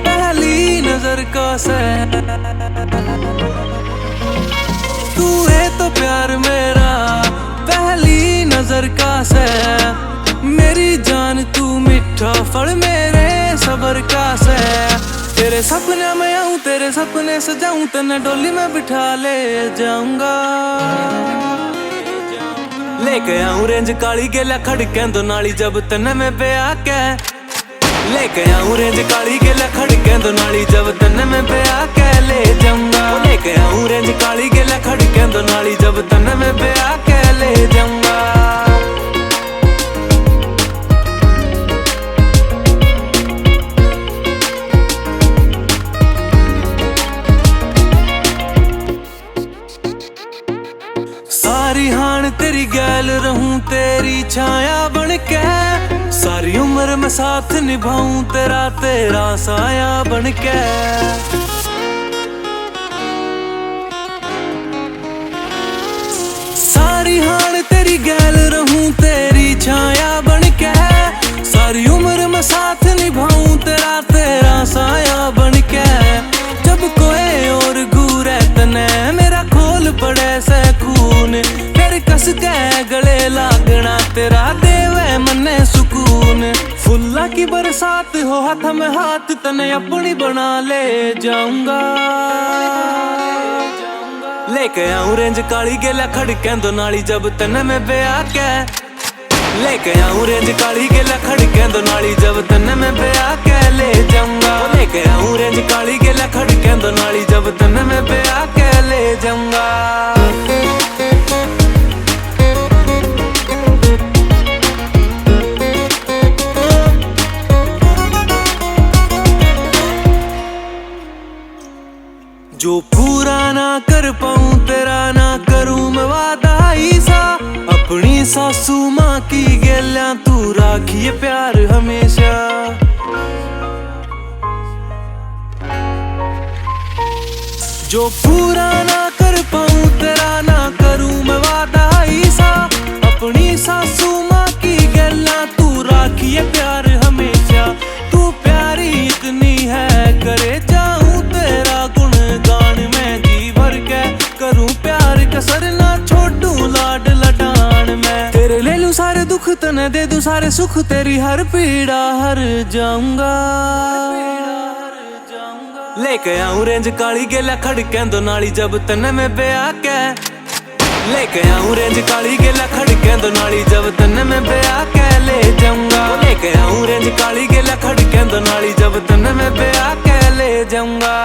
पहली नजर का सैर, तू है तो प्यार मेरा पहली नजर का सैर। मेरी जान तू मीठा फल मेरे सबर का सैर। तेरे सपने में आऊं तेरे सपने सजाऊं, तन्ने डोली में बिठा ले जाऊंगा। लेके आऊं रेंज काली गेला खड़के दो नाली, जब तन्ने में ब्याह के लेके आऊं रेंज काली गेला खड़के दो नाली, जब तन्ने में ब्याह के ले जाऊंगा। लेके आऊं रेंज काली गेला खड़के दो नाली, जब तन्ने में ब्याह के ले जाऊंगा। सारी हान तेरी गैल रहूं तेरी छाया बनके, सारी उम्र में साथ निभाऊं तेरा तेरा साया बनके। सारी हान तेरी गैल रहूं तेरी छाया बनके, सारी उम्र में साथ निभाऊं तेरा तेरा साया बनके। जब कोई और घूरे तने मेरा खोल पड़े से खून, फिर कस के गले लागना तेरा देवे मन्ने सुकून। फुल्ला की बरसात हो हाथ में हाथ, तने अपनी बना ले जाऊंगा। लेके आऊं रेंज काली गेला खड़के दो नाली, जब तन्ने में ब्याह के लेके आऊं रेंज काली गेला खड़के दो नाली, जब तन्ने में ब्याह के ले जाऊंगा। लेके आऊं रेंज काली गेला खड़के दो नाली, जब तन्ने में ब्याह के ले जाऊंगा। जो पूरा ना कर पाऊं तेरा ना करूं मैं वादा ईसा, अपनी सासू माँ की गेल्या तू राखिए प्यार हमेशा। जो पूरा ना कर पाऊं तेरा ना करूं मैं वादा ईसा, अपनी सासू माँ की गेल्या तू राखिए प्यार हमेशा। तू प्यारी इतनी है करे जाऊं तेरा गुणगान, मैं जी भर के करूं प्यार कसर ना छोड़ूं लाड लडान। मैं तेरे ले लूं सारे दुख तने दे दूं सारे सुख, तेरी हर पीड़ा हर जाऊंगा। लेके आऊं रेंज काली गेला खड़के दो नाली, जब तन्ने में ब्याह के लेके आऊं रेंज काली गेला खड़के दो नाली, जब तन्ने में ब्याह के ले जाऊंगा। लेके आऊं रेंज काली गेला खड़के दो नाली, जब तन्ने में ब्याह के ले जाऊंगा।